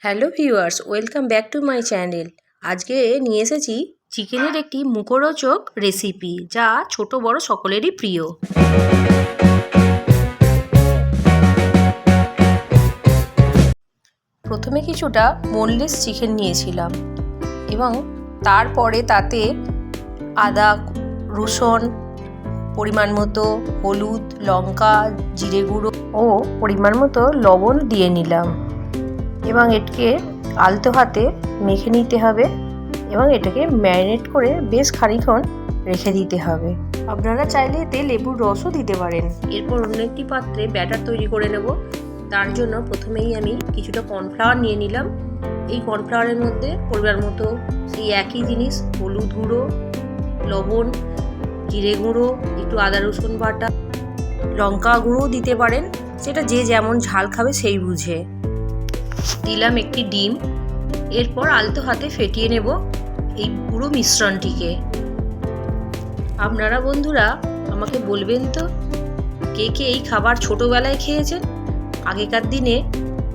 Hello viewers, welcome back to my channel. আজকে নিয়ে এসেছি চিকেনের একটি মুখরোচক রেসিপি, যা ছোট বড় সকলেরই প্রিয়। প্রথমে কিছুটা বোনলেস চিকেন নিয়েছিলাম এবং তারপরে তাতে আদা, রসুন, পরিমাণ মতো হলুদ, লঙ্কা, জিরে গুঁড়ো ও পরিমাণ মতো লবণ দিয়ে নিলাম এবং এটাকে আলতো হাতে মেখে নিতে হবে এবং এটাকে ম্যারিনেট করে বেশ খানিকক্ষণ রেখে দিতে হবে। আপনারা চাইলে এতে লেবুর রসও দিতে পারেন। এরপর অন্য একটি পাত্রে ব্যাটার তৈরি করে নেব। তার জন্য প্রথমেই আমি কিছুটা কর্নফ্লাওয়ার নিয়ে নিলাম। এই কর্নফ্লাওয়ারের মধ্যে পরিমাণ মতো সেই একই জিনিস হলুদ গুঁড়ো, লবণ, জিরে গুঁড়ো, একটু আদা রসুন বাটা, লঙ্কা গুঁড়োও দিতে পারেন, সেটা যে যেমন ঝাল খাবে সেই বুঝে। দিলাম একটি ডিম। এরপর আলতো হাতে ফেটিয়ে নেব এই পুরো মিশ্রণটিকে। আপনারা বন্ধুরা আমাকে বলবেন তো, কে কে এই খাবার ছোটোবেলায় খেয়েছেন? আগেকার দিনে,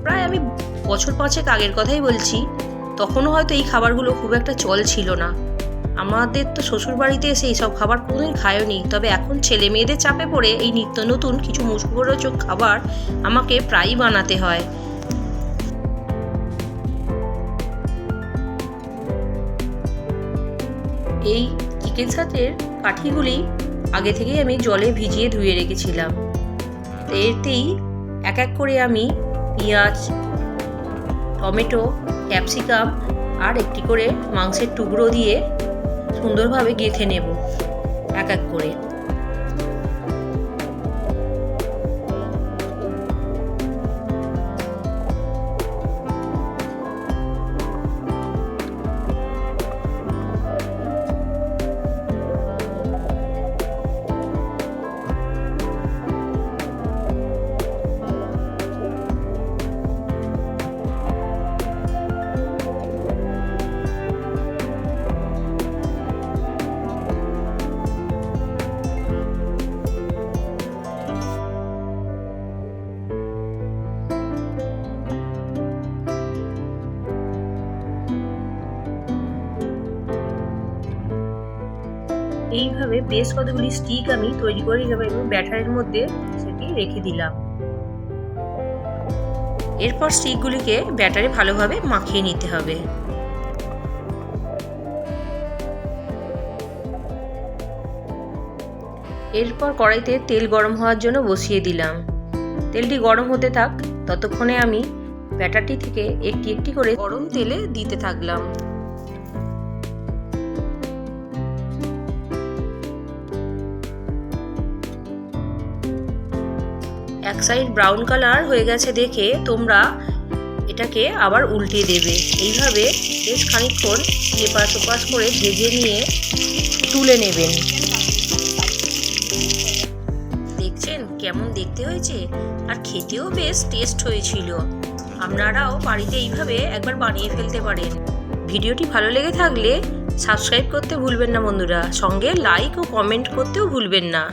প্রায় আমি বছর 5 আগের কথাই বলছি, তখনও হয়তো এই খাবারগুলো খুব একটা চল ছিল না। আমাদের তো শ্বশুরবাড়িতে এসে এইসব খাবার কোনোদিন খায়নি। তবে এখন ছেলে মেয়েদের চাপে পড়ে এই নিত্য নতুন কিছু মুখরোচক খাবার আমাকে প্রায়ই বানাতে হয়। এই চিকেন সাথের কাঠিগুলি আগে থেকেই আমি জলে ভিজিয়ে ধুয়ে রেখেছিলাম। তো এতেই এক এক করে আমি পেঁয়াজ, টমেটো, ক্যাপসিকাম আর একটি করে মাংসের টুকরো দিয়ে সুন্দরভাবে গেঁথে নেব এক এক করে। এইভাবে বেশ কতগুলি স্টিক আমি তৈরি করে নেব এবং ব্যাটারের মধ্যে সেটি রেখে দিলাম। এরপর স্টিকগুলিকে ব্যাটারে ভালোভাবে মাখিয়ে নিতে হবে। এরপর কড়াইতে তেল গরম হওয়ার জন্য বসিয়ে দিলাম। তেলটি গরম হতে থাক, ততক্ষণে আমি ব্যাটারটি থেকে একটি একটি করে গরম তেলে দিতে থাকলাম। এক সাইড ব্রাউন কালার হয়ে গেছে দেখে তোমরা এটাকে আবার উল্টে দেবে। এইভাবে বেশ খানিকক্ষণ এপাশ ওপাশ করে ভেজে নিয়ে তুলে নেবেন। দেখছেন কেমন দেখতে হয়েছে, আর খেতেও বেশ টেস্ট হয়েছিল। আপনারাও বাড়িতে এইভাবে একবার বানিয়ে ফেলতে পারেন। ভিডিওটি ভালো লেগে থাকলে সাবস্ক্রাইব করতে ভুলবেন না বন্ধুরা, সঙ্গে লাইক ও কমেন্ট করতেও ভুলবেন না।